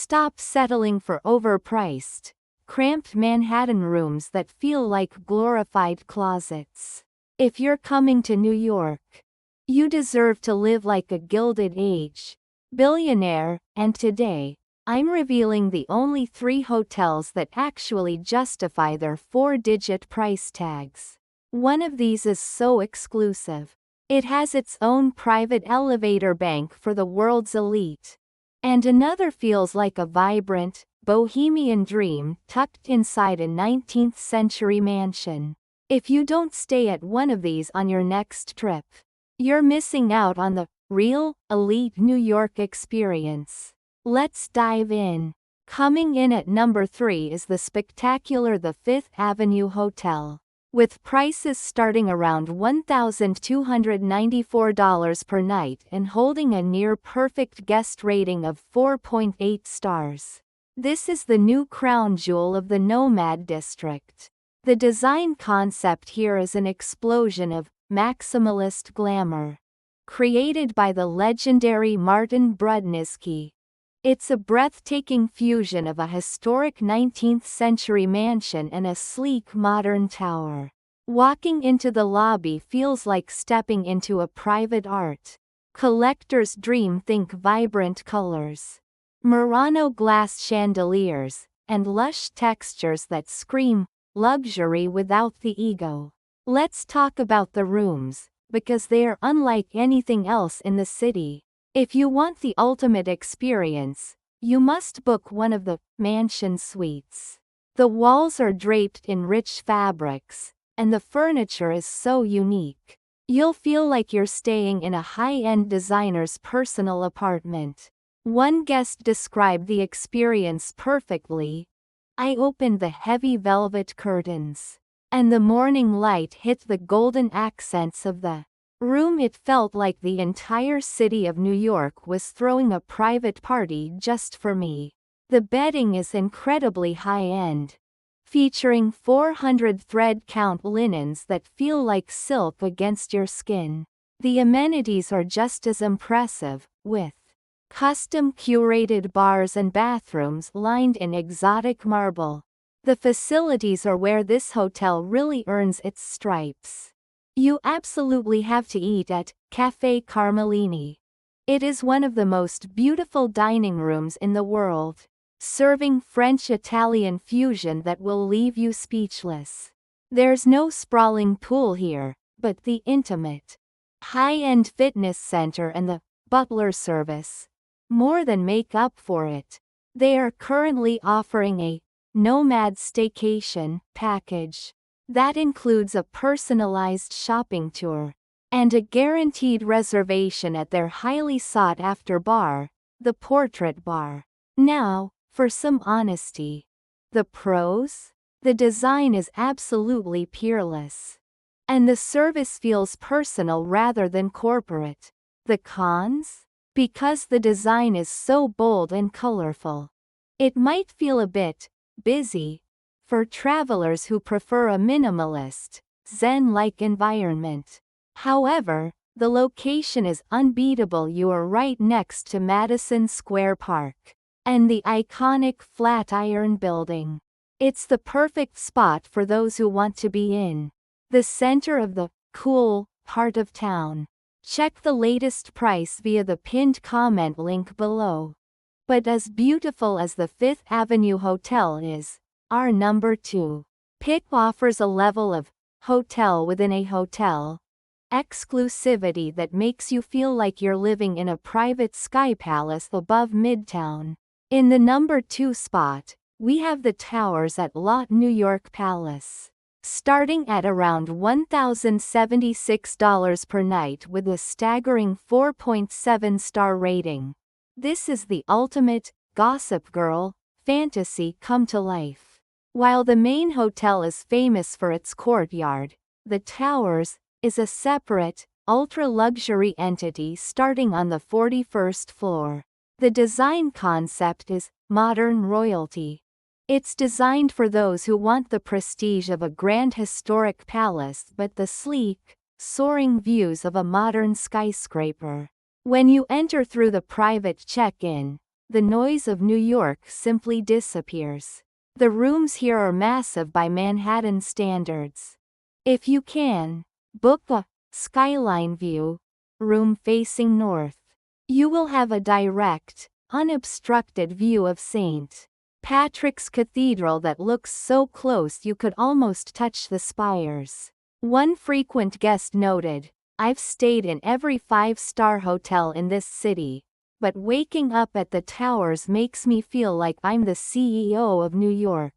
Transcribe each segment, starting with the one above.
Stop settling for overpriced, cramped Manhattan rooms that feel like glorified closets. If you're coming to New York, you deserve to live like a Gilded Age billionaire, and today, I'm revealing the only 3 hotels that actually justify their 4-digit price tags. One of these is so exclusive. It has its own private elevator bank for the world's elite. And another feels like a vibrant, bohemian dream tucked inside a 19th-century mansion. If you don't stay at one of these on your next trip, you're missing out on the real, elite New York experience. Let's dive in. Coming in at number 3 is the spectacular The Fifth Avenue Hotel. With prices starting around $1,294 per night and holding a near-perfect guest rating of 4.8 stars. This is the new crown jewel of the Nomad District. The design concept here is an explosion of maximalist glamour, created by the legendary Martin Brudniski. It's a breathtaking fusion of a historic 19th-century mansion and a sleek modern tower. Walking into the lobby feels like stepping into a private art collector's dream. Think vibrant colors, Murano glass chandeliers, and lush textures that scream luxury without the ego. Let's talk about the rooms, because they are unlike anything else in the city. If you want the ultimate experience, you must book one of the mansion suites. The walls are draped in rich fabrics, and the furniture is so unique. You'll feel like you're staying in a high-end designer's personal apartment. One guest described the experience perfectly. I opened the heavy velvet curtains, and the morning light hit the golden accents of the room. It felt like the entire city of New York was throwing a private party just for me. The bedding is incredibly high-end, featuring 400 thread count linens that feel like silk against your skin. The amenities are just as impressive, with custom curated bars and bathrooms lined in exotic marble. The facilities are where this hotel really earns its stripes. You absolutely have to eat at Café Carmelini. It is one of the most beautiful dining rooms in the world, serving French-Italian fusion that will leave you speechless. There's no sprawling pool here, but the intimate, high-end fitness center and the butler service more than make up for it. They are currently offering a Nomad Staycation package that includes a personalized shopping tour and a guaranteed reservation at their highly sought-after bar, the Portrait Bar. Now, for some honesty. The pros? The design is absolutely peerless, and the service feels personal rather than corporate. The cons? Because the design is so bold and colorful, it might feel a bit busy for travelers who prefer a minimalist, zen-like environment. However, the location is unbeatable. You are right next to Madison Square Park and the iconic Flatiron Building. It's the perfect spot for those who want to be in the center of the cool heart of town. Check the latest price via the pinned comment link below. But as beautiful as the Fifth Avenue Hotel is, our number 2 pick offers a level of hotel within a hotel exclusivity that makes you feel like you're living in a private sky palace above Midtown. In the number 2 spot, we have the towers at Lotte New York Palace, starting at around $1,076 per night with a staggering 4.7-star rating. This is the ultimate Gossip Girl fantasy come to life. While the main hotel is famous for its courtyard, the towers is a separate, ultra-luxury entity starting on the 41st floor. The design concept is modern royalty. It's designed for those who want the prestige of a grand historic palace but the sleek, soaring views of a modern skyscraper. When you enter through the private check-in, the noise of New York simply disappears. The rooms here are massive by Manhattan standards. If you can, book a skyline view room facing north. You will have a direct, unobstructed view of St. Patrick's Cathedral that looks so close you could almost touch the spires. One frequent guest noted, "I've stayed in every five-star hotel in this city, but waking up at the towers makes me feel like I'm the CEO of New York.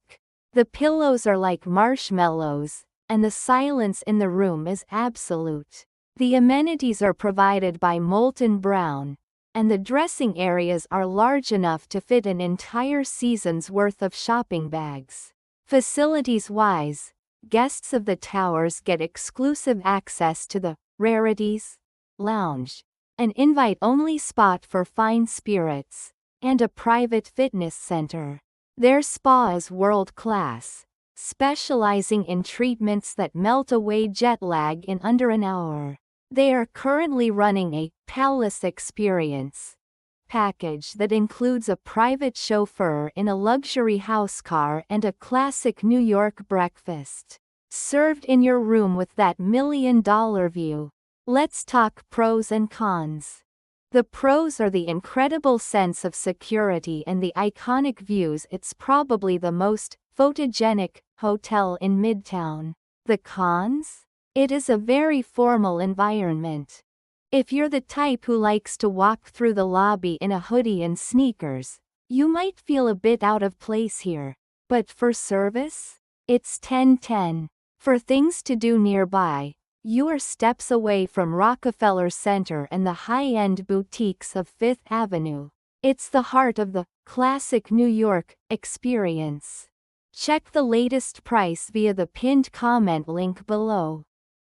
The pillows are like marshmallows, and the silence in the room is absolute. The amenities are provided by Molton Brown, and the dressing areas are large enough to fit an entire season's worth of shopping bags. Facilities-wise, guests of the towers get exclusive access to the Rarities Lounge, an invite-only spot for fine spirits, and a private fitness center. Their spa is world-class, specializing in treatments that melt away jet lag in under an hour. They are currently running a Palace Experience package that includes a private chauffeur in a luxury house car and a classic New York breakfast, served in your room with that million-dollar view. Let's talk pros and cons. The pros are the incredible sense of security and the iconic views. It's probably the most photogenic hotel in Midtown. The cons? It is a very formal environment. If you're the type who likes to walk through the lobby in a hoodie and sneakers, you might feel a bit out of place here. But for service, it's 10/10. For things to do nearby, you are steps away from Rockefeller Center and the high-end boutiques of Fifth Avenue. It's the heart of the classic New York experience. Check the latest price via the pinned comment link below.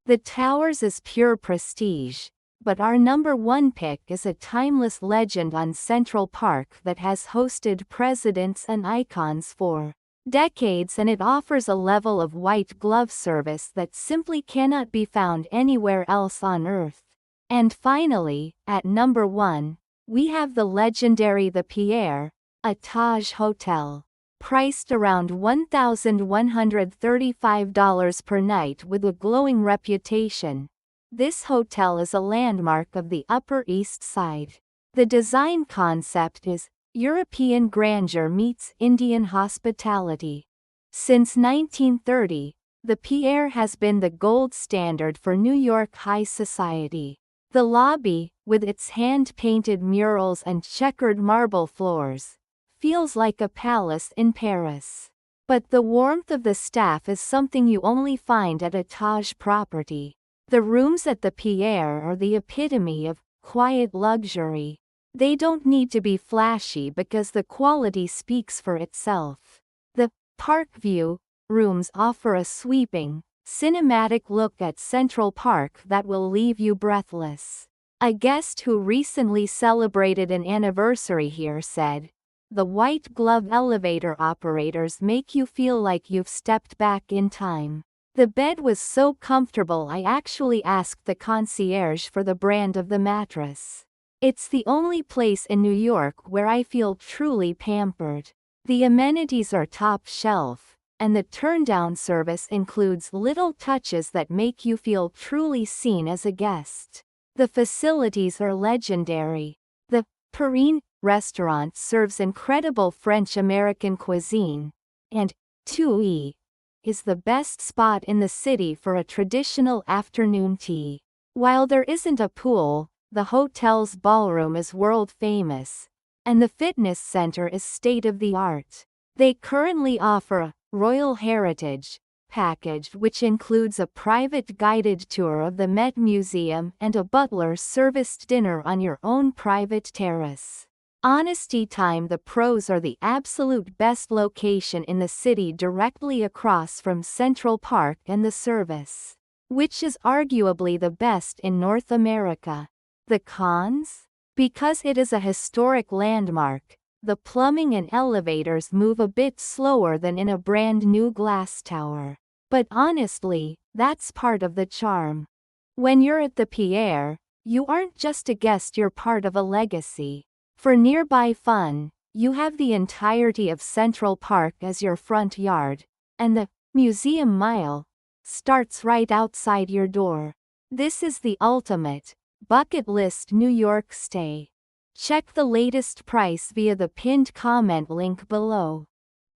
The Towers is pure prestige, but our number one pick is a timeless legend on Central Park that has hosted presidents and icons for decades, and it offers a level of white glove service that simply cannot be found anywhere else on Earth. And finally, at number 1, we have the legendary The Pierre, a Taj hotel. Priced around $1,135 per night with a glowing reputation, this hotel is a landmark of the Upper East Side. The design concept is European grandeur meets Indian hospitality. Since 1930, the Pierre has been the gold standard for New York high society. The lobby, with its hand-painted murals and checkered marble floors, feels like a palace in Paris. But the warmth of the staff is something you only find at a Taj property. The rooms at the Pierre are the epitome of quiet luxury. They don't need to be flashy because the quality speaks for itself. The Park View rooms offer a sweeping, cinematic look at Central Park that will leave you breathless. A guest who recently celebrated an anniversary here said, "The white glove elevator operators make you feel like you've stepped back in time. The bed was so comfortable I actually asked the concierge for the brand of the mattress. It's the only place in New York where I feel truly pampered." The amenities are top shelf, and the turn-down service includes little touches that make you feel truly seen as a guest. The facilities are legendary. The Perrine restaurant serves incredible French-American cuisine, and Tui is the best spot in the city for a traditional afternoon tea. While there isn't a pool, the hotel's ballroom is world-famous, and the fitness center is state-of-the-art. They currently offer a Royal Heritage package which includes a private guided tour of the Met Museum and a butler-serviced dinner on your own private terrace. Honesty time. The pros are the absolute best location in the city directly across from Central Park and the service, which is arguably the best in North America. The cons? Because it is a historic landmark, the plumbing and elevators move a bit slower than in a brand new glass tower. But honestly, that's part of the charm. When you're at the Pierre, you aren't just a guest, you're part of a legacy. For nearby fun, You have the entirety of Central Park as your front yard, and the Museum Mile starts right outside your door. This is the ultimate bucket list New York stay. Check the latest price via the pinned comment link below.